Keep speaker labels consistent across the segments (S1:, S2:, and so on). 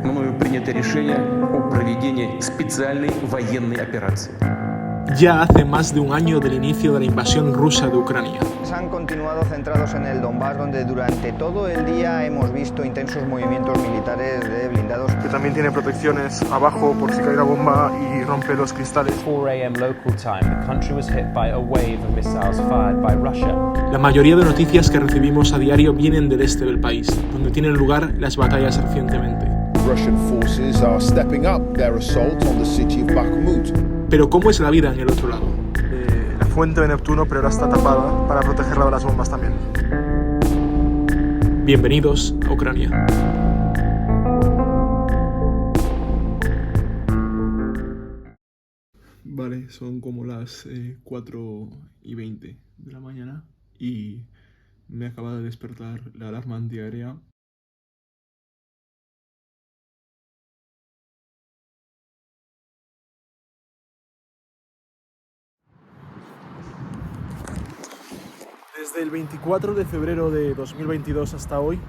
S1: мною принято решение о проведении специальной военной операции.
S2: Ya hace más de un año del inicio de la invasión rusa de Ucrania.
S3: Han continuado centrados en el Donbass, donde durante todo el día hemos visto intensos movimientos militares de blindados.
S2: Que también tiene protecciones abajo por si cae la bomba y rompe los cristales.
S4: 4 a.m. local time, the country was hit by a wave of missiles fired by Russia.
S2: La mayoría de noticias que recibimos a diario vienen del este del país, donde tienen lugar las batallas recientemente.
S5: Russian forces are stepping up their assault on the city of Bakhmut.
S2: Pero ¿cómo es la vida en el otro lado? La fuente de Neptuno, pero ahora está tapada para protegerla de las bombas también. Bienvenidos a Ucrania. Vale, son como las 4:20 de la mañana y me acaba de despertar la alarma antiaérea. Desde el 24 de febrero de 2022 hasta hoy,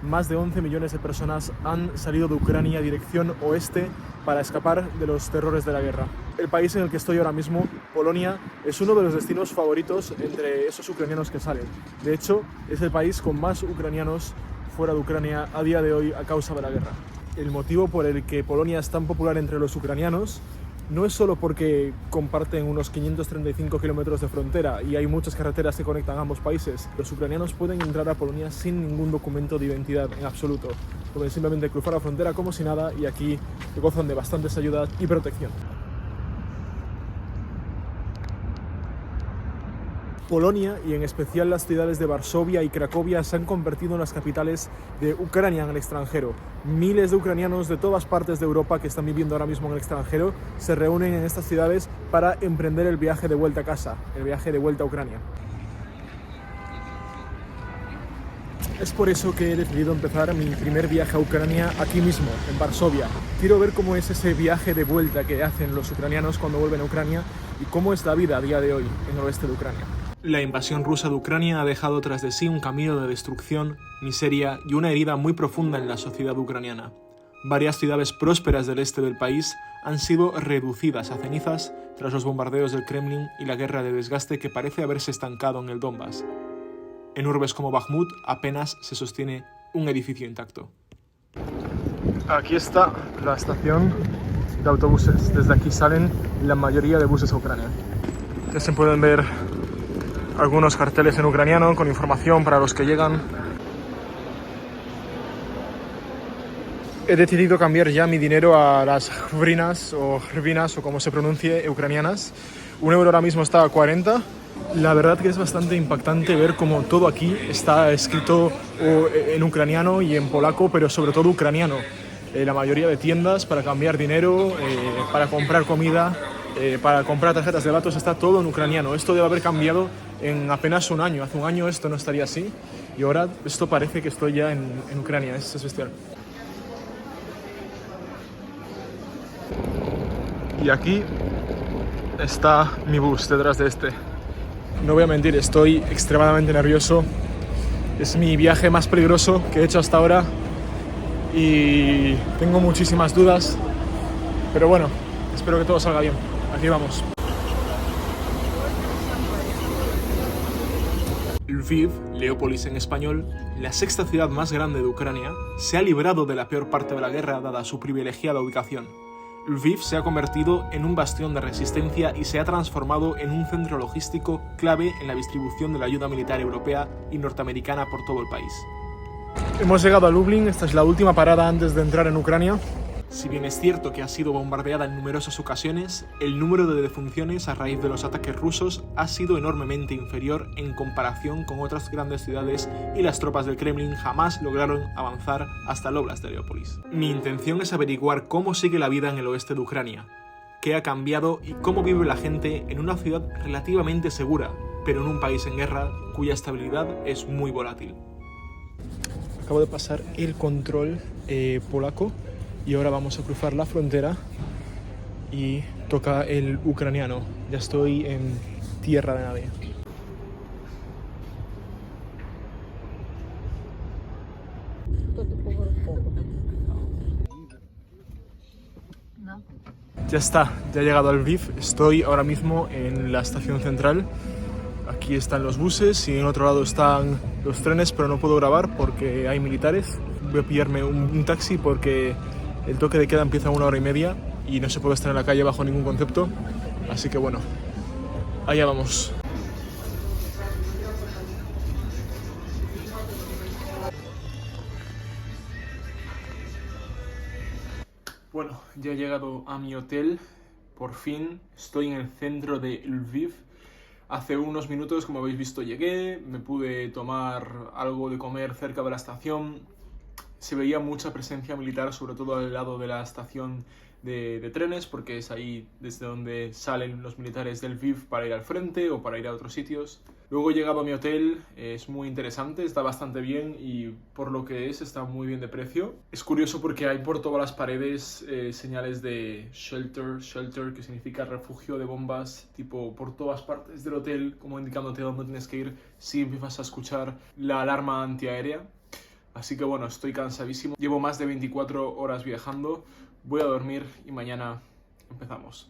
S2: más de 11 millones de personas han salido de Ucrania dirección oeste para escapar de los terrores de la guerra. El país en el que estoy ahora mismo, Polonia, es uno de los destinos favoritos entre esos ucranianos que salen. De hecho, es el país con más ucranianos fuera de Ucrania a día de hoy a causa de la guerra. El motivo por el que Polonia es tan popular entre los ucranianos no es solo porque comparten unos 535 kilómetros de frontera y hay muchas carreteras que conectan a ambos países. Los ucranianos pueden entrar a Polonia sin ningún documento de identidad en absoluto. Pueden simplemente cruzar la frontera como si nada y aquí gozan de bastantes ayudas y protección. Polonia, y en especial las ciudades de Varsovia y Cracovia, se han convertido en las capitales de Ucrania en el extranjero. Miles de ucranianos de todas partes de Europa que están viviendo ahora mismo en el extranjero se reúnen en estas ciudades para emprender el viaje de vuelta a casa, el viaje de vuelta a Ucrania. Es por eso que he decidido empezar mi primer viaje a Ucrania aquí mismo, en Varsovia. Quiero ver cómo es ese viaje de vuelta que hacen los ucranianos cuando vuelven a Ucrania y cómo es la vida a día de hoy en el oeste de Ucrania. La invasión rusa de Ucrania ha dejado tras de sí un camino de destrucción, miseria y una herida muy profunda en la sociedad ucraniana. Varias ciudades prósperas del este del país han sido reducidas a cenizas tras los bombardeos del Kremlin y la guerra de desgaste que parece haberse estancado en el Donbass. En urbes como Bakhmut apenas se sostiene un edificio intacto. Aquí está la estación de autobuses. Desde aquí salen la mayoría de buses a Ucrania. Ya se pueden ver algunos carteles en ucraniano con información para los que llegan. He decidido cambiar ya mi dinero a las hryvnias o como se pronuncie, ucranianas. Un euro ahora mismo está a 40. La verdad que es bastante impactante ver cómo todo aquí está escrito en ucraniano y en polaco, pero sobre todo ucraniano. La mayoría de tiendas para cambiar dinero, para comprar comida, para comprar tarjetas de datos, está todo en ucraniano. Esto debe haber cambiado en apenas un año. Hace un año esto no estaría así y ahora esto parece que estoy ya en Ucrania. Es bestial. Y aquí está mi bus detrás de este. No voy a mentir, estoy extremadamente nervioso. Es mi viaje más peligroso que he hecho hasta ahora y tengo muchísimas dudas, pero bueno, espero que todo salga bien. Aquí vamos. Lviv, Leópolis en español, la sexta ciudad más grande de Ucrania, se ha librado de la peor parte de la guerra dada su privilegiada ubicación. Lviv se ha convertido en un bastión de resistencia y se ha transformado en un centro logístico clave en la distribución de la ayuda militar europea y norteamericana por todo el país. Hemos llegado a Lublin, esta es la última parada antes de entrar en Ucrania. Si bien es cierto que ha sido bombardeada en numerosas ocasiones, el número de defunciones a raíz de los ataques rusos ha sido enormemente inferior en comparación con otras grandes ciudades y las tropas del Kremlin jamás lograron avanzar hasta el óblast de Leópolis. Mi intención es averiguar cómo sigue la vida en el oeste de Ucrania, qué ha cambiado y cómo vive la gente en una ciudad relativamente segura, pero en un país en guerra cuya estabilidad es muy volátil. Acabo de pasar el control polaco. Y ahora vamos a cruzar la frontera y toca el ucraniano. Ya estoy en tierra de nadie. Ya está, ya he llegado al Lviv. Estoy ahora mismo en la estación central. Aquí están los buses y en otro lado están los trenes, pero no puedo grabar porque hay militares. Voy a pillarme un taxi porque el toque de queda empieza a 1h30 y no se puede estar en la calle bajo ningún concepto. Así que bueno, allá vamos. Bueno, ya he llegado a mi hotel. Por fin estoy en el centro de Lviv. Hace unos minutos, como habéis visto, llegué, me pude tomar algo de comer cerca de la estación. Se veía mucha presencia militar, sobre todo al lado de la estación de trenes, porque es ahí desde donde salen los militares del Lviv para ir al frente o para ir a otros sitios. Luego he llegado a mi hotel, es muy interesante, está bastante bien y por lo que es está muy bien de precio. Es curioso porque hay por todas las paredes señales de shelter, que significa refugio de bombas, tipo por todas partes del hotel, como indicándote dónde tienes que ir si empiezas a escuchar la alarma antiaérea. Así que bueno, estoy cansadísimo, llevo más de 24 horas viajando, voy a dormir y mañana empezamos.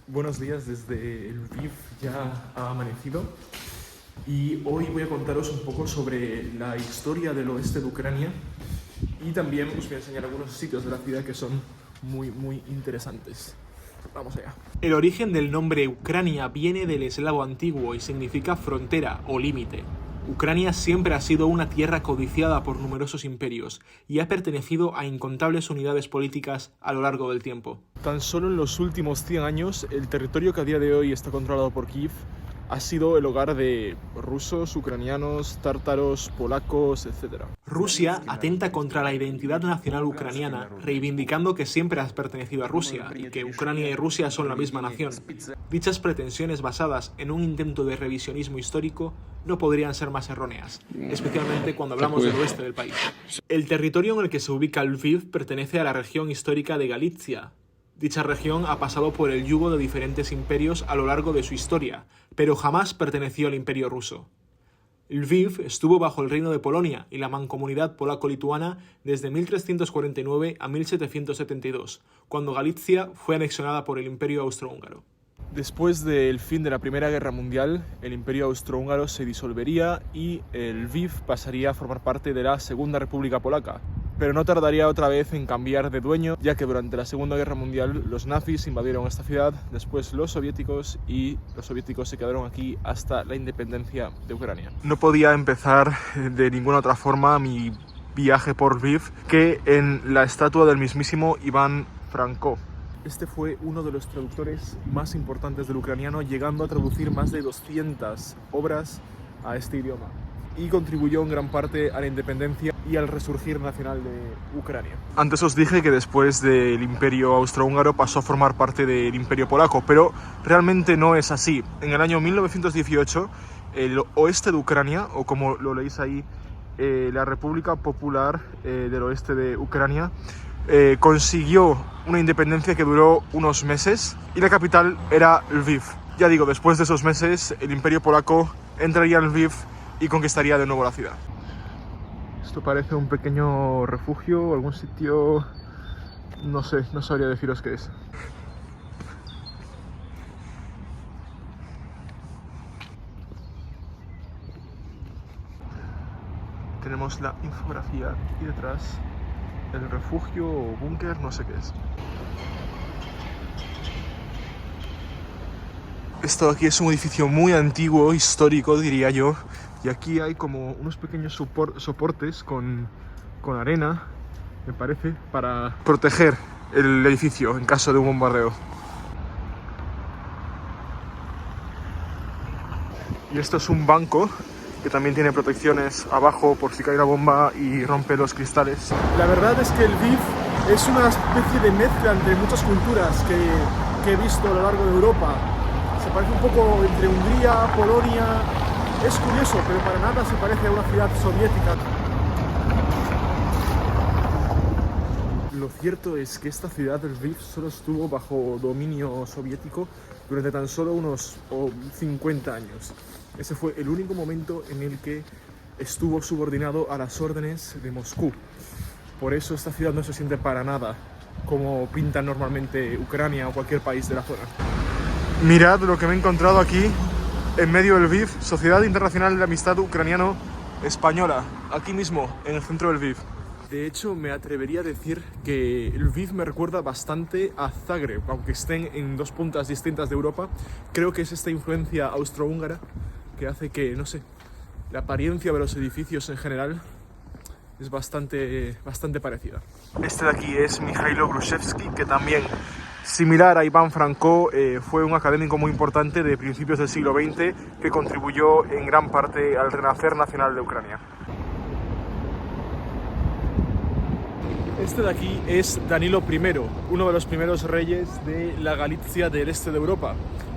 S2: Buenos días desde Lviv, ya ha amanecido. Y hoy voy a contaros un poco sobre la historia del oeste de Ucrania y también os voy a enseñar algunos sitios de la ciudad que son muy interesantes. Vamos allá. El origen del nombre Ucrania viene del eslavo antiguo y significa frontera o límite. Ucrania siempre ha sido una tierra codiciada por numerosos imperios y ha pertenecido a incontables unidades políticas a lo largo del tiempo. Tan solo en los últimos 100 años, el territorio que a día de hoy está controlado por Kiev ha sido el hogar de rusos, ucranianos, tártaros, polacos, etc. Rusia atenta contra la identidad nacional ucraniana, reivindicando que siempre has pertenecido a Rusia y que Ucrania y Rusia son la misma nación. Dichas pretensiones basadas en un intento de revisionismo histórico no podrían ser más erróneas, especialmente cuando hablamos del oeste del país. El territorio en el que se ubica Lviv pertenece a la región histórica de Galitzia. Dicha región ha pasado por el yugo de diferentes imperios a lo largo de su historia, pero jamás perteneció al Imperio ruso. Lviv estuvo bajo el reino de Polonia y la mancomunidad polaco-lituana desde 1349 a 1772, cuando Galitzia fue anexionada por el Imperio austrohúngaro. Después del fin de la Primera Guerra Mundial, el Imperio austrohúngaro se disolvería y Lviv pasaría a formar parte de la Segunda República Polaca. Pero no tardaría otra vez en cambiar de dueño, ya que durante la Segunda Guerra Mundial los nazis invadieron esta ciudad, después los soviéticos, y los soviéticos se quedaron aquí hasta la independencia de Ucrania. No podía empezar de ninguna otra forma mi viaje por Lviv que en la estatua del mismísimo Iván Franko. Este fue uno de los traductores más importantes del ucraniano, llegando a traducir más de 200 obras a este idioma, y contribuyó en gran parte a la independencia y al resurgir nacional de Ucrania. Antes os dije que después del Imperio austrohúngaro pasó a formar parte del Imperio polaco, pero realmente no es así. En el año 1918, el oeste de Ucrania, o como lo leéis ahí, la República Popular del Oeste de Ucrania, consiguió una independencia que duró unos meses y la capital era Lviv. Ya digo, después de esos meses, el Imperio polaco entraría en Lviv y conquistaría de nuevo la ciudad. Esto parece un pequeño refugio o algún sitio, no sé, no sabría deciros qué es. Tenemos la infografía y detrás el refugio o búnker, no sé qué es. Esto aquí es un edificio muy antiguo, histórico diría yo, y aquí hay como unos pequeños soportes con arena, me parece, para proteger el edificio en caso de un bombardeo. Y esto es un banco que también tiene protecciones abajo por si cae una bomba y rompe los cristales. La verdad es que Lviv es una especie de mezcla entre muchas culturas que he visto a lo largo de Europa. Se parece un poco entre Hungría, Polonia. Es curioso, pero para nada se parece a una ciudad soviética. Lo cierto es que esta ciudad, Lviv, solo estuvo bajo dominio soviético durante tan solo unos 50 años. Ese fue el único momento en el que estuvo subordinado a las órdenes de Moscú. Por eso esta ciudad no se siente para nada como pintan normalmente Ucrania o cualquier país de la zona. Mirad lo que me he encontrado aquí en medio del Lviv, Sociedad Internacional de Amistad Ucraniano-Española, aquí mismo, en el centro del Lviv. De hecho, me atrevería a decir que Lviv me recuerda bastante a Zagreb, aunque estén en dos puntas distintas de Europa. Creo que es esta influencia austrohúngara que hace que, no sé, la apariencia de los edificios en general es bastante parecida. Este de aquí es Mikhailo Grushevsky, que también, similar a Iván Franko, fue un académico muy importante de principios del siglo XX que contribuyó en gran parte al renacer nacional de Ucrania. Este de aquí es Danilo I, uno de los primeros reyes de la Galicia del este de Europa.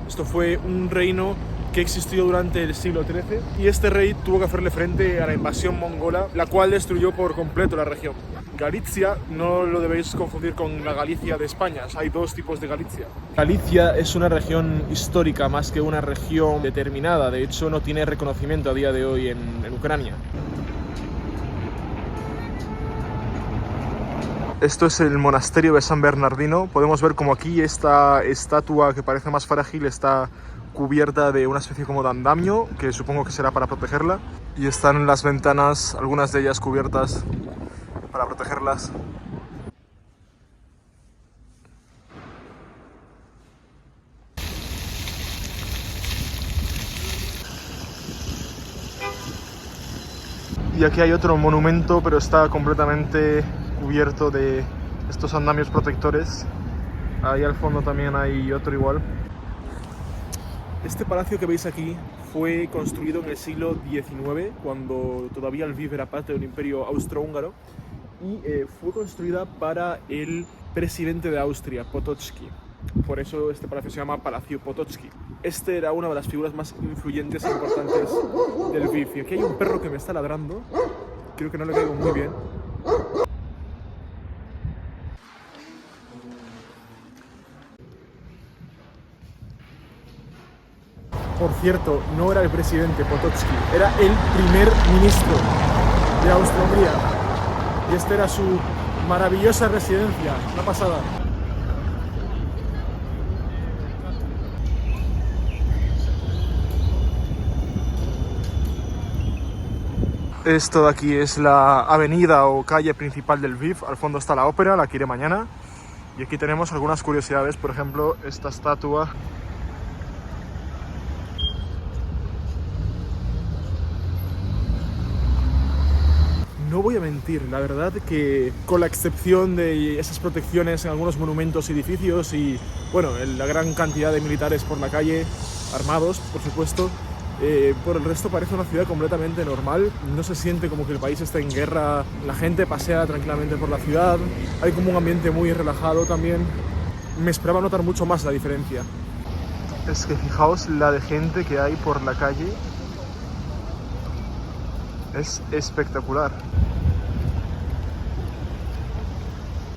S2: Esto fue un reino que existió durante el siglo XIII y este rey tuvo que hacerle frente a la invasión mongola, la cual destruyó por completo la región. Galicia no lo debéis confundir con la Galicia de España, hay dos tipos de Galicia. Galicia es una región histórica más que una región determinada, de hecho no tiene reconocimiento a día de hoy en Ucrania. Esto es el monasterio de San Bernardino. Podemos ver como aquí esta estatua que parece más frágil está cubierta de una especie como de andamio, que supongo que será para protegerla. Y están las ventanas, algunas de ellas cubiertas para protegerlas. Y aquí hay otro monumento, pero está completamente cubierto de estos andamios protectores. Ahí al fondo también hay otro igual. Este palacio que veis aquí fue construido en el siglo XIX, cuando todavía Lviv era parte del imperio austrohúngaro, y fue construida para el presidente de Austria, Potocki. Por eso este palacio se llama Palacio Potocki. Este era una de las figuras más influyentes e importantes del Lviv. Y aquí hay un perro que me está ladrando. Creo que no le caigo muy bien. Por cierto, no era el presidente Potocki, era el primer ministro de Austria-Hungría. Y esta era su maravillosa residencia, una pasada. Esto de aquí es la avenida o calle principal del Lviv. Al fondo está la ópera, la que iré mañana. Y aquí tenemos algunas curiosidades, por ejemplo, esta estatua. No voy a mentir, la verdad que con la excepción de esas protecciones en algunos monumentos y edificios y, bueno, la gran cantidad de militares por la calle, armados, por supuesto, por el resto parece una ciudad completamente normal. No se siente como que el país esté en guerra, la gente pasea tranquilamente por la ciudad, hay como un ambiente muy relajado también. Me esperaba notar mucho más la diferencia. Es que fijaos la de gente que hay por la calle. Es espectacular.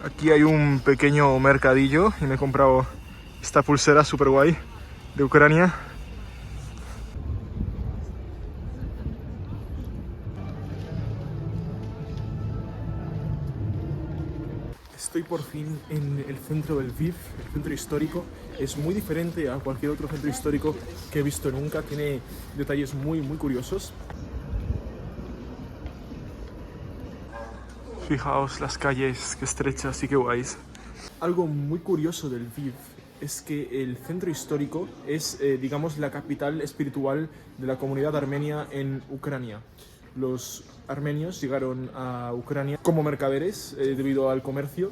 S2: Aquí hay un pequeño mercadillo y me he comprado esta pulsera super guay de Ucrania. Estoy por fin en el centro del Lviv, el centro histórico. Es muy diferente a cualquier otro centro histórico que he visto nunca. Tiene detalles muy curiosos. Fijaos las calles, qué estrechas y qué guays. Algo muy curioso del Lviv es que el centro histórico es, digamos, la capital espiritual de la comunidad armenia en Ucrania. Los armenios llegaron a Ucrania como mercaderes debido al comercio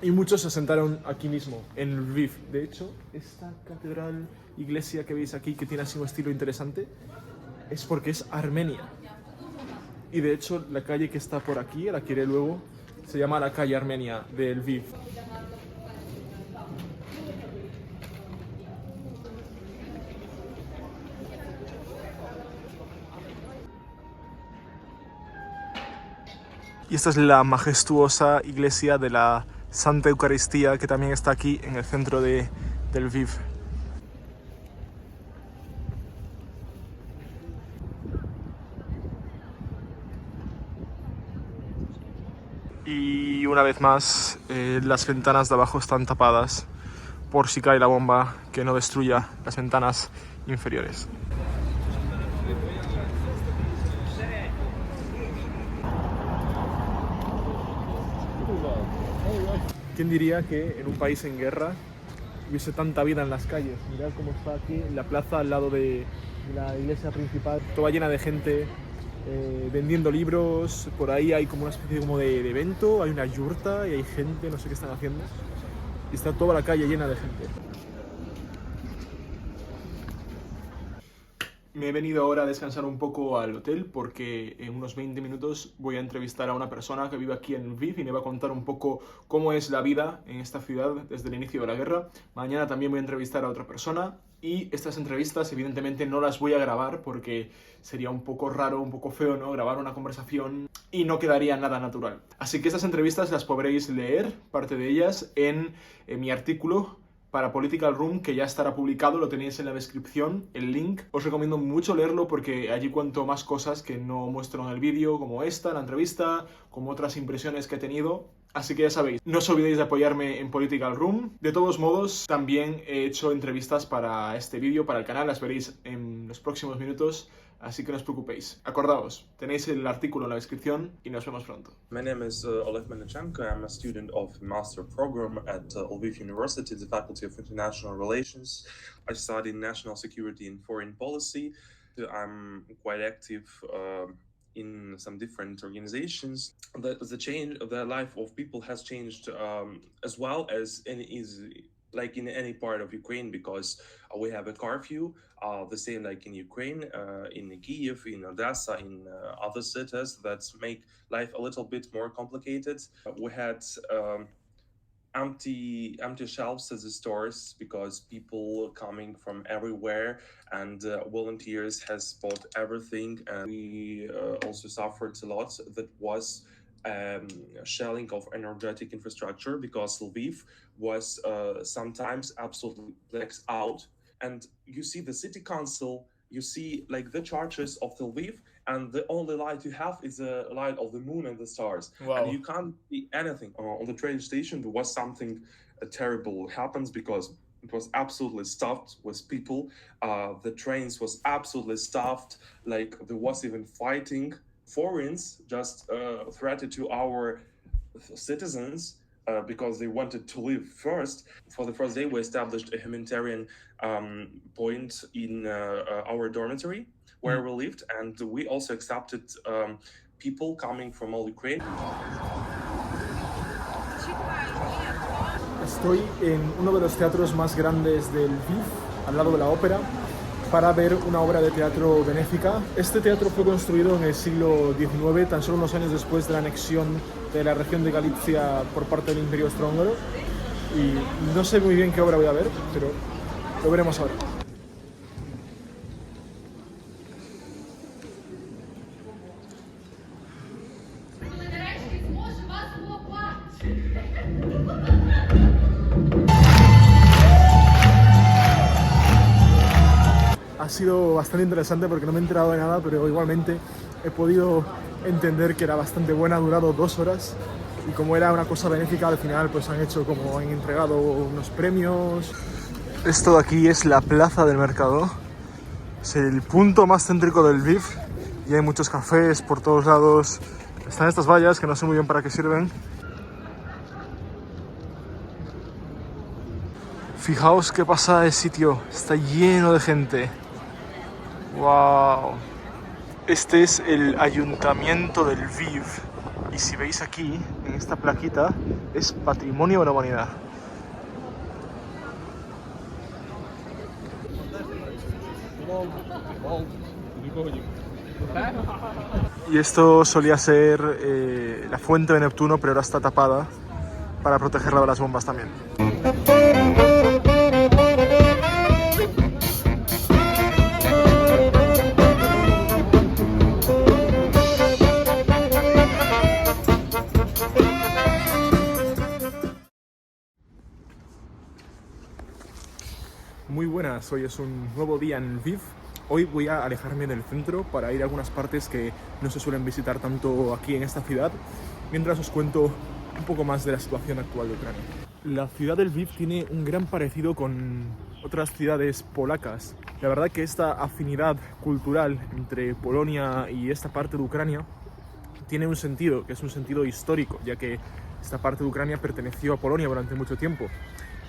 S2: y muchos se asentaron aquí mismo, en Lviv. De hecho, esta catedral, iglesia que veis aquí, que tiene así un estilo interesante, es porque es armenia. Y de hecho, la calle que está por aquí, a la que iré luego, se llama la calle Armenia de Lviv. Y esta es la majestuosa iglesia de la Santa Eucaristía, que también está aquí en el centro de Lviv. Y una vez más las ventanas de abajo están tapadas por si cae la bomba que no destruya las ventanas inferiores. ¿Quién diría que en un país en guerra hubiese tanta vida en las calles? Mirad cómo está aquí la plaza al lado de la iglesia principal, toda llena de gente vendiendo libros. Por ahí hay como una especie como de evento, hay una yurta y hay gente, no sé qué están haciendo. Y está toda la calle llena de gente. Me he venido ahora a descansar un poco al hotel porque en unos 20 minutos voy a entrevistar a una persona que vive aquí en Lviv y me va a contar un poco cómo es la vida en esta ciudad desde el inicio de la guerra. Mañana también voy a entrevistar a otra persona y estas entrevistas evidentemente no las voy a grabar porque sería un poco raro, un poco feo, ¿no? Grabar una conversación y no quedaría nada natural. Así que estas entrevistas las podréis leer, parte de ellas, en mi artículo para Political Room, que ya estará publicado, lo tenéis en la descripción, el link. Os recomiendo mucho leerlo porque allí cuento más cosas que no muestro en el vídeo, como esta, la entrevista, como otras impresiones que he tenido. Así que ya sabéis, no os olvidéis de apoyarme en Political Room. De todos modos, también he hecho entrevistas para este vídeo, para el canal, las veréis en los próximos minutos. Así que no os preocupéis. Acordaos, tenéis el artículo en la descripción y nos vemos pronto.
S6: My name is Oleg Melnichenko. I'm a student of the master program at Lviv University, the Faculty of International Relations. I study national security and foreign policy. I'm quite active in some different organizations. The life of people has changed as well as like in any part of Ukraine, because we have a curfew, the same like in Ukraine, in Kyiv, in Odessa, in other cities that make life a little bit more complicated. We had empty shelves at the stores because people coming from everywhere and volunteers has bought everything, and we also suffered a lot. That was shelling of energetic infrastructure because Lviv was sometimes absolutely blacked out, and you see the city council, you see like the churches of Lviv, and the only light you have is the light of the moon and the stars.
S2: Wow.
S6: And you can't see anything. On the train station there was something terrible happens because it was absolutely stuffed with people. The trains was absolutely stuffed, like there was even fighting. Foreigners just threatened to our citizens because they wanted to live first. For the first day, we established a humanitarian point in our dormitory where we lived, and we also accepted people coming from all Ukraine.
S2: Estoy en uno de los teatros más grandes del Lviv, al lado de la ópera, para ver una obra de teatro benéfica. Este teatro fue construido en el siglo XIX, tan solo unos años después de la anexión de la región de Galicia por parte del Imperio Austrohúngaro. Y no sé muy bien qué obra voy a ver, pero lo veremos ahora. Ha sido bastante interesante porque no me he enterado de nada, pero igualmente he podido entender que era bastante buena, ha durado 2 horas y como era una cosa benéfica al final pues han entregado unos premios. Esto de aquí es la plaza del mercado, es el punto más céntrico del Lviv y hay muchos cafés por todos lados. Están estas vallas que no sé muy bien para qué sirven. Fijaos qué pasada de sitio, está lleno de gente. ¡Wow! Este es el ayuntamiento del Lviv y si veis aquí, en esta plaquita, es Patrimonio de la Humanidad. Y esto solía ser la fuente de Neptuno, pero ahora está tapada para protegerla de las bombas también. Muy buenas, hoy es un nuevo día en Lviv. Hoy voy a alejarme del centro para ir a algunas partes que no se suelen visitar tanto aquí en esta ciudad, mientras os cuento un poco más de la situación actual de Ucrania. La ciudad de Lviv tiene un gran parecido con otras ciudades polacas. La verdad que esta afinidad cultural entre Polonia y esta parte de Ucrania tiene un sentido, que es un sentido histórico, ya que esta parte de Ucrania perteneció a Polonia durante mucho tiempo.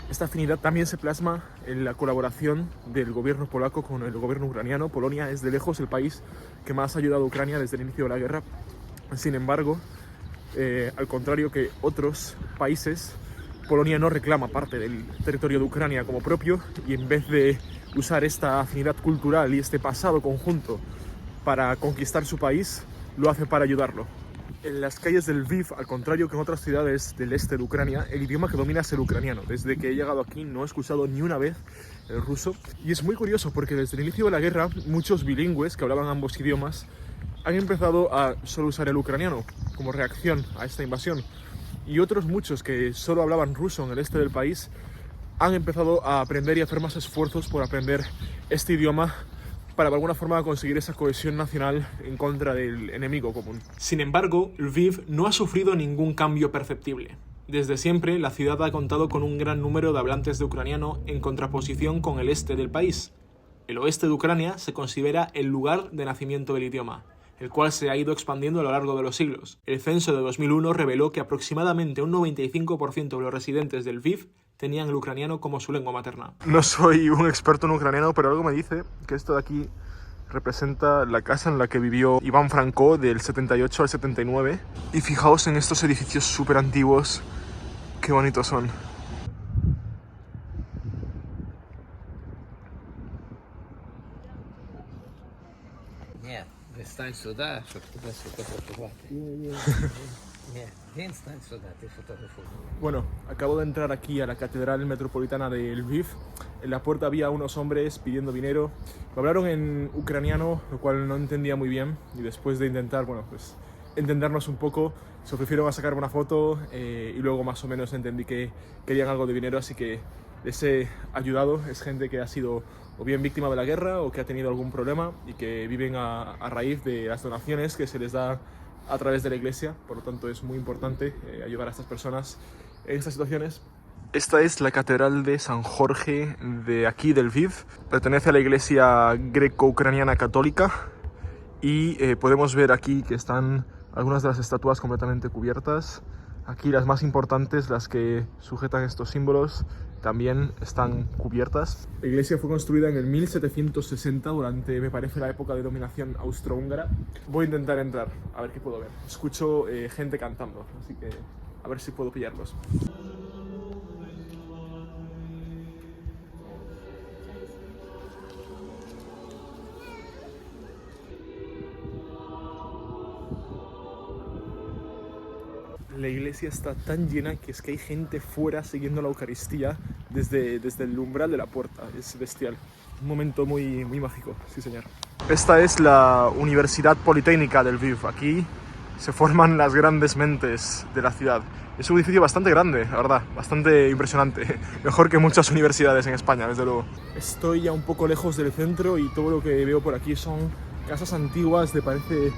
S2: Esta afinidad también se plasma en la colaboración del gobierno polaco con el gobierno ucraniano. Polonia es de lejos el país que más ha ayudado a Ucrania desde el inicio de la guerra. Sin embargo, al contrario que otros países, Polonia no reclama parte del territorio de Ucrania como propio, y en vez de usar esta afinidad cultural y este pasado conjunto para conquistar su país, lo hace para ayudarlo. En las calles del Lviv, al contrario que en otras ciudades del este de Ucrania, el idioma que domina es el ucraniano. Desde que he llegado aquí no he escuchado ni una vez el ruso. Y es muy curioso porque desde el inicio de la guerra, muchos bilingües que hablaban ambos idiomas han empezado a solo usar el ucraniano como reacción a esta invasión. Y otros muchos que solo hablaban ruso en el este del país han empezado a aprender y a hacer más esfuerzos por aprender este idioma para de alguna forma conseguir esa cohesión nacional en contra del enemigo común. Sin embargo, Lviv no ha sufrido ningún cambio perceptible. Desde siempre, la ciudad ha contado con un gran número de hablantes de ucraniano en contraposición con el este del país. El oeste de Ucrania se considera el lugar de nacimiento del idioma, el cual se ha ido expandiendo a lo largo de los siglos. El censo de 2001 reveló que aproximadamente un 95% de los residentes del Lviv tenían el ucraniano como su lengua materna. No soy un experto en ucraniano, pero algo me dice que esto de aquí representa la casa en la que vivió Iván Franco del 78 al 79. Y fijaos en estos edificios súper antiguos, qué bonitos son.
S7: Ні, ти стань сюди, щоб тебе сфотографувати. Ні, він стань сюди, ти фотографуй.
S2: Bueno, acabo de entrar aquí a la Catedral Metropolitana de Lviv. En la puerta había unos hombres pidiendo dinero. Me hablaron en ucraniano, lo cual no entendía muy bien. Y después de intentar, bueno, pues entendernos un poco, se ofrecieron a sacarme una foto y luego más o menos entendí que querían algo de dinero, así que les he ayudado. Es gente que ha sido o bien víctima de la guerra o que ha tenido algún problema y que viven a raíz de las donaciones que se les da a través de la iglesia. Por lo tanto, es muy importante ayudar a estas personas en estas situaciones. Esta es la Catedral de San Jorge de aquí del Lviv. Pertenece a la iglesia greco-ucraniana católica y podemos ver aquí que están algunas de las estatuas completamente cubiertas. Aquí las más importantes, las que sujetan estos símbolos, también están cubiertas. La iglesia fue construida en el 1760 durante, me parece, la época de dominación austrohúngara. Voy a intentar entrar, a ver qué puedo ver. Escucho gente cantando, así que a ver si puedo pillarlos. La iglesia está tan llena que es que hay gente fuera siguiendo la Eucaristía desde el umbral de la puerta. Es bestial. Un momento muy mágico, sí señor. Esta es la Universidad Politécnica del Lviv. Aquí se forman las grandes mentes de la ciudad. Es un edificio bastante grande, la verdad, bastante impresionante. Mejor que muchas universidades en España, desde luego. Estoy ya un poco lejos del centro y todo lo que veo por aquí son casas antiguas de parece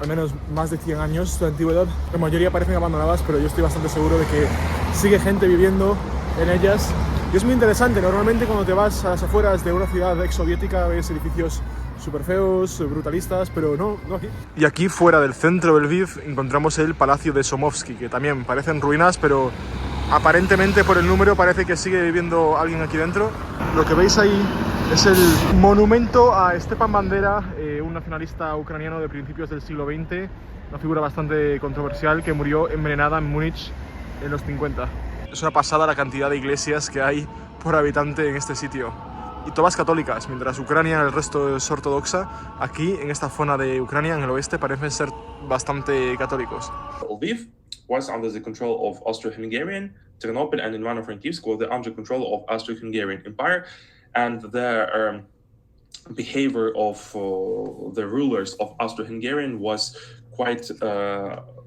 S2: al menos más de 100 años de antigüedad. La mayoría parecen abandonadas, pero yo estoy bastante seguro de que sigue gente viviendo en ellas. Y es muy interesante, normalmente cuando te vas a las afueras de una ciudad exsoviética ves edificios súper feos, brutalistas, pero no aquí. Y aquí fuera del centro del Lviv encontramos el Palacio de Somovsky, que también parecen ruinas, pero aparentemente por el número parece que sigue viviendo alguien aquí dentro. Lo que veis ahí es el monumento a Stepan Bandera, un nacionalista ucraniano de principios del siglo XX, una figura bastante controversial que murió envenenada en Múnich en los 50. Es una pasada la cantidad de iglesias que hay por habitante en este sitio. Y todas católicas, mientras Ucrania el resto es ortodoxa, aquí en esta zona de Ucrania, en el oeste, parecen ser bastante católicos.
S6: Lviv was under the control of Austro-Hungarian, Ternopil and Ivano-Frankivsk were under control of Austro-Hungarian Empire, and the behavior of the rulers of Austro-Hungarian was quite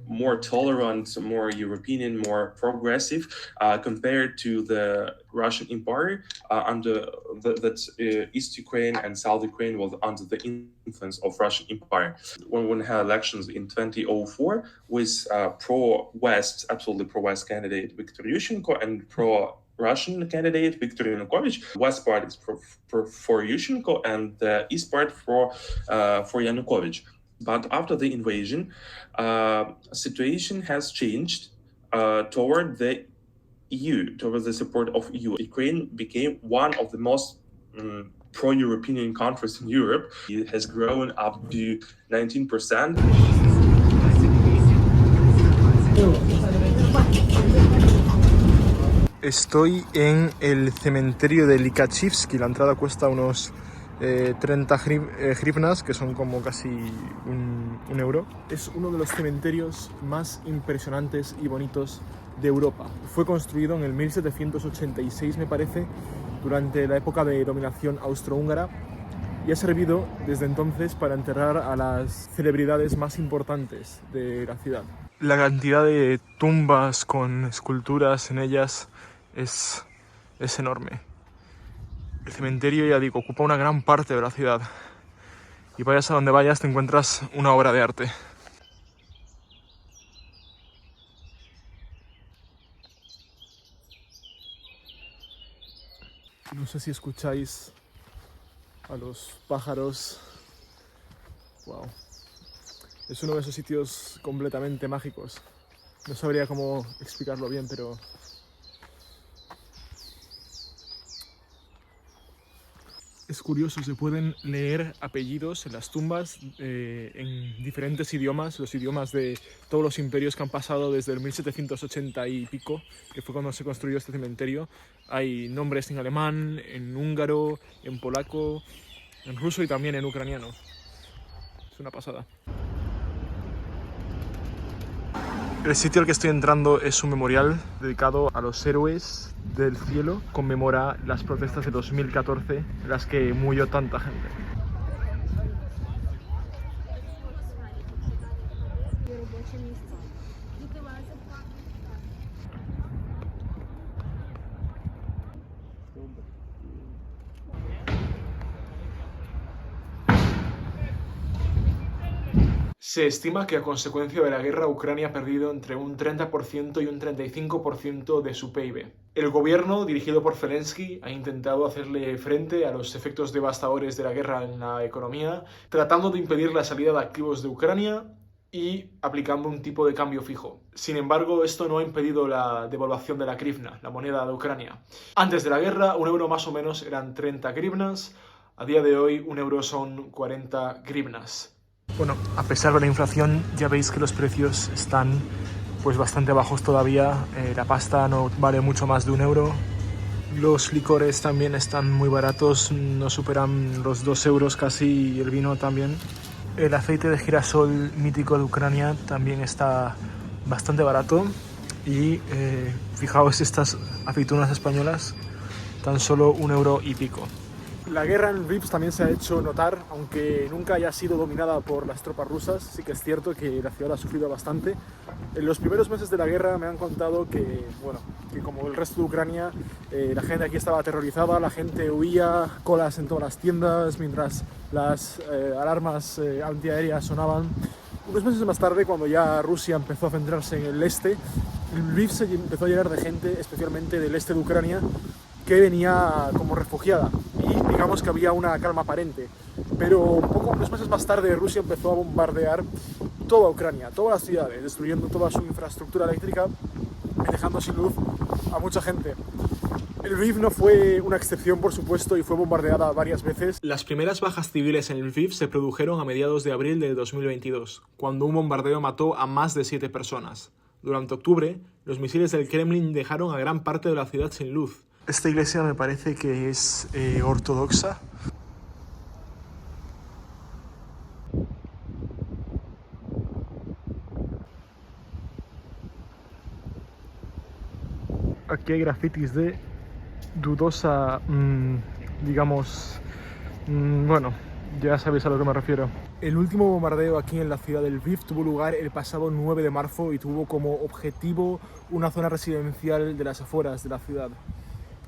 S6: more tolerant, more European, more progressive compared to the Russian Empire East Ukraine and South Ukraine was under the influence of Russian Empire. When we had elections in 2004 with pro-West, absolutely pro-West candidate Viktor Yushchenko and pro-Russian candidate Viktor Yanukovych, West part is for Yushchenko and the East part for Yanukovych. But after the invasion, situation has changed toward the EU, towards the support of EU. Ukraine became one of the most pro-European countries in Europe. It has grown up to 19%.
S2: Estoy en el cementerio de Likachivsky. La entrada cuesta unos 30 hryvnias, que son como casi un euro. Es uno de los cementerios más impresionantes y bonitos de Europa. Fue construido en el 1786, me parece, durante la época de dominación austrohúngara, y ha servido desde entonces para enterrar a las celebridades más importantes de la ciudad. La cantidad de tumbas con esculturas en ellas es enorme. El cementerio, ya digo, ocupa una gran parte de la ciudad. Y vayas a donde vayas, te encuentras una obra de arte. No sé si escucháis a los pájaros. Wow. Es uno de esos sitios completamente mágicos. No sabría cómo explicarlo bien, pero es curioso, se pueden leer apellidos en las tumbas en diferentes idiomas, los idiomas de todos los imperios que han pasado desde el 1780 y pico, que fue cuando se construyó este cementerio. Hay nombres en alemán, en húngaro, en polaco, en ruso y también en ucraniano. Es una pasada. El sitio al que estoy entrando es un memorial dedicado a los héroes del cielo. Conmemora las protestas de 2014 en las que murió tanta gente. Se estima que a consecuencia de la guerra Ucrania ha perdido entre un 30% y un 35% de su PIB. El gobierno, dirigido por Zelensky, ha intentado hacerle frente a los efectos devastadores de la guerra en la economía, tratando de impedir la salida de activos de Ucrania y aplicando un tipo de cambio fijo. Sin embargo, esto no ha impedido la devaluación de la hryvnia, la moneda de Ucrania. Antes de la guerra, un euro más o menos eran 30 hryvnias. A día de hoy, un euro son 40 hryvnias. Bueno, a pesar de la inflación, ya veis que los precios están pues bastante bajos todavía. La pasta no vale mucho más de un euro. Los licores también están muy baratos, no superan los 2 euros casi, y el vino también. El aceite de girasol mítico de Ucrania también está bastante barato. Y fijaos estas aceitunas españolas, tan solo 1 euro y pico. La guerra en Lviv también se ha hecho notar, aunque nunca haya sido dominada por las tropas rusas. Sí que es cierto que la ciudad ha sufrido bastante. En los primeros meses de la guerra me han contado que, bueno, que como el resto de Ucrania, la gente aquí estaba aterrorizada, la gente huía, colas en todas las tiendas, mientras las alarmas antiaéreas sonaban. Unos meses más tarde, cuando ya Rusia empezó a centrarse en el este, Lviv se empezó a llenar de gente, especialmente del este de Ucrania, que venía como refugiada, y digamos que había una calma aparente. Pero unos meses más tarde Rusia empezó a bombardear toda Ucrania, todas las ciudades, destruyendo toda su infraestructura eléctrica y dejando sin luz a mucha gente. Lviv no fue una excepción, por supuesto, y fue bombardeada varias veces. Las primeras bajas civiles en Lviv se produjeron a mediados de abril de 2022, cuando un bombardeo mató a más de 7 personas. Durante octubre, los misiles del Kremlin dejaron a gran parte de la ciudad sin luz. Esta iglesia me parece que es ortodoxa. Aquí hay grafitis de dudosa, digamos, bueno, ya sabéis a lo que me refiero. El último bombardeo aquí en la ciudad de Lviv tuvo lugar el pasado 9 de marzo y tuvo como objetivo una zona residencial de las afueras de la ciudad.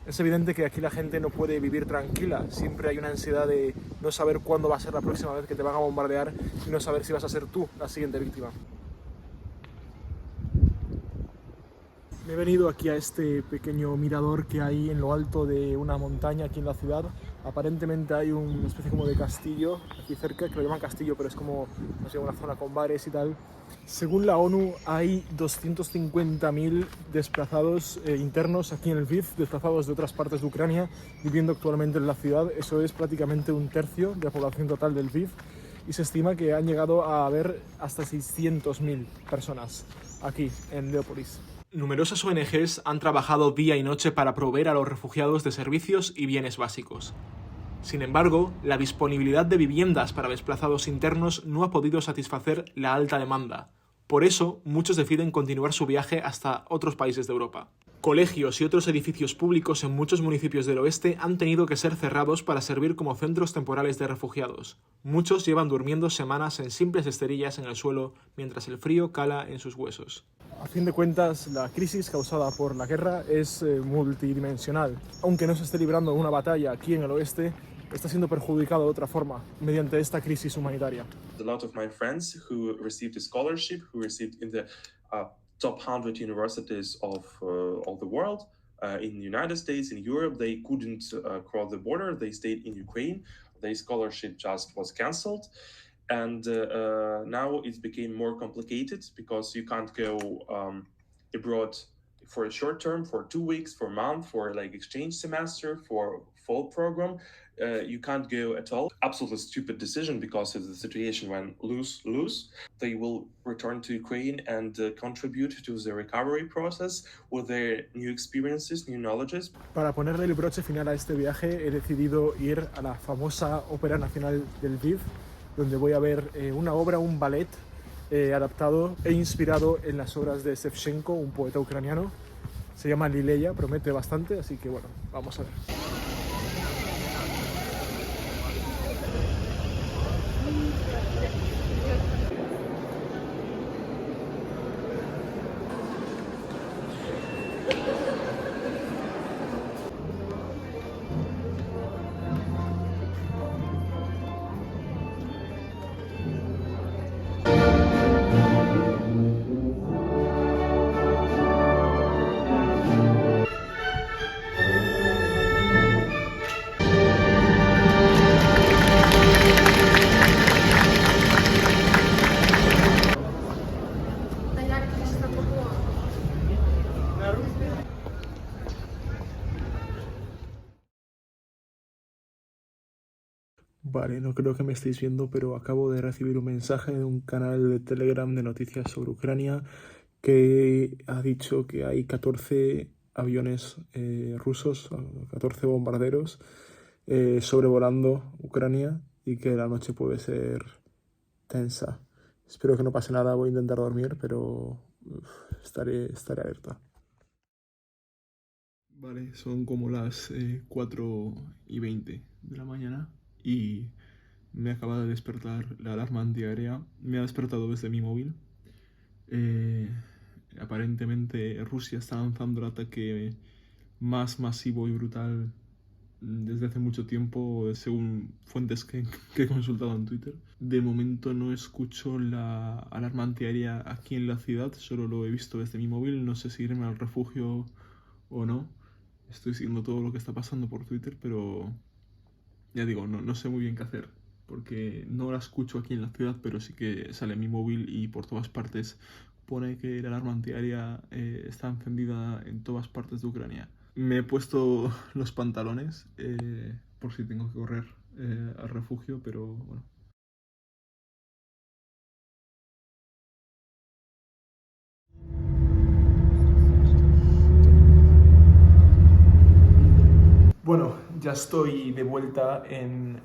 S2: Es evidente que aquí la gente no puede vivir tranquila, siempre hay una ansiedad de no saber cuándo va a ser la próxima vez que te van a bombardear y no saber si vas a ser tú la siguiente víctima. Me he venido aquí a este pequeño mirador que hay en lo alto de una montaña aquí en la ciudad. Aparentemente hay una especie como de castillo aquí cerca, que lo llaman castillo, pero es como, no sé, una zona con bares y tal. Según la ONU, hay 250.000 desplazados internos aquí en Lviv, desplazados de otras partes de Ucrania, viviendo actualmente en la ciudad. Eso es prácticamente un tercio de la población total de Lviv. Y se estima que han llegado a haber hasta 600.000 personas aquí en Leópolis. Numerosas ONGs han trabajado día y noche para proveer a los refugiados de servicios y bienes básicos. Sin embargo, la disponibilidad de viviendas para desplazados internos no ha podido satisfacer la alta demanda. Por eso, muchos deciden continuar su viaje hasta otros países de Europa. Colegios y otros edificios públicos en muchos municipios del oeste han tenido que ser cerrados para servir como centros temporales de refugiados. Muchos llevan durmiendo semanas en simples esterillas en el suelo mientras el frío cala en sus huesos. A fin de cuentas, la crisis causada por la guerra es multidimensional. Aunque no se esté librando una batalla aquí en el oeste, está siendo perjudicado de otra forma mediante esta crisis humanitaria.
S6: A lot of my friends who received a scholarship, who received in the top 100 universities of the world, in the United States, in Europe, they couldn't cross the border. They stayed in Ukraine. Their scholarship just was cancelled. And now it became more complicated because you can't go abroad for a short term, for 2 weeks, for a month, for like exchange semester, for fall program. You can't go at all. Absolutely stupid decision because of the situation when lose. They will return to Ukraine and contribute to the recovery process with their new experiences, new knowledges.
S2: Para ponerle el broche final a este viaje, he decidido ir a la famosa Ópera Nacional del Lviv, donde voy a ver una obra, un ballet adaptado e inspirado en las obras de Shevchenko, un poeta ucraniano. Se llama Lileya, promete bastante, así que bueno, vamos a ver. Vale, no creo que me estéis viendo, pero acabo de recibir un mensaje de un canal de Telegram de noticias sobre Ucrania que ha dicho que hay 14 aviones rusos, 14 bombarderos sobrevolando Ucrania y que la noche puede ser tensa. Espero que no pase nada, voy a intentar dormir, pero estaré alerta. Vale, son como las 4:20 de la mañana. Y me acaba de despertar la alarma antiaérea. Me ha despertado desde mi móvil. Aparentemente Rusia está lanzando el ataque más masivo y brutal desde hace mucho tiempo, según fuentes que he consultado en Twitter. De momento no escucho la alarma antiaérea aquí en la ciudad, solo lo he visto desde mi móvil. No sé si irme al refugio o no. Estoy siguiendo todo lo que está pasando por Twitter, pero ya digo, no sé muy bien qué hacer, porque no la escucho aquí en la ciudad, pero sí que sale en mi móvil y por todas partes pone que la alarma antiaérea está encendida en todas partes de Ucrania. Me he puesto los pantalones por si tengo que correr al refugio, pero bueno. Bueno, ya estoy de vuelta en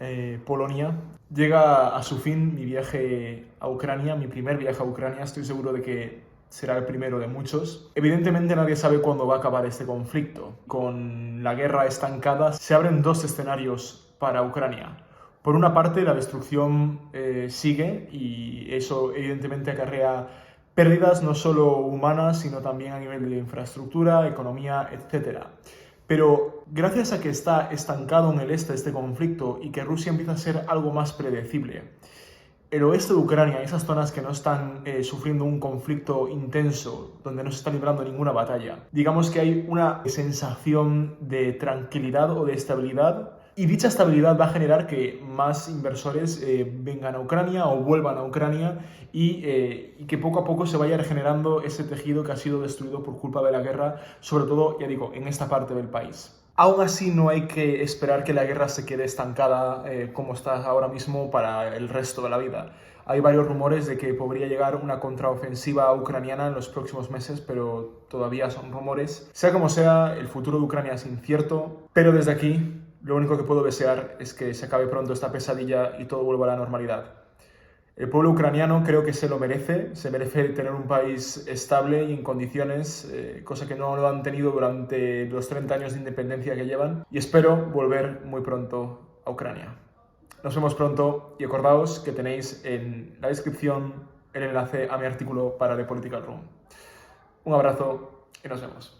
S2: Polonia. Llega a su fin mi viaje a Ucrania, mi primer viaje a Ucrania. Estoy seguro de que será el primero de muchos. Evidentemente nadie sabe cuándo va a acabar este conflicto. Con la guerra estancada se abren dos escenarios para Ucrania. Por una parte, la destrucción sigue y eso evidentemente acarrea pérdidas no solo humanas, sino también a nivel de infraestructura, economía, etc. Pero gracias a que está estancado en el este este conflicto y que Rusia empieza a ser algo más predecible, el oeste de Ucrania, esas zonas que no están sufriendo un conflicto intenso, donde no se está librando ninguna batalla, digamos que hay una sensación de tranquilidad o de estabilidad, y dicha estabilidad va a generar que más inversores vengan a Ucrania o vuelvan a Ucrania y que poco a poco se vaya regenerando ese tejido que ha sido destruido por culpa de la guerra, sobre todo, ya digo, en esta parte del país. Aún así, no hay que esperar que la guerra se quede estancada como está ahora mismo para el resto de la vida. Hay varios rumores de que podría llegar una contraofensiva ucraniana en los próximos meses, pero todavía son rumores. Sea como sea, el futuro de Ucrania es incierto, pero desde aquí lo único que puedo desear es que se acabe pronto esta pesadilla y todo vuelva a la normalidad. El pueblo ucraniano creo que se merece tener un país estable y en condiciones, cosa que no lo han tenido durante los 30 años de independencia que llevan, y espero volver muy pronto a Ucrania. Nos vemos pronto y acordaos que tenéis en la descripción el enlace a mi artículo para The Political Room. Un abrazo y nos vemos.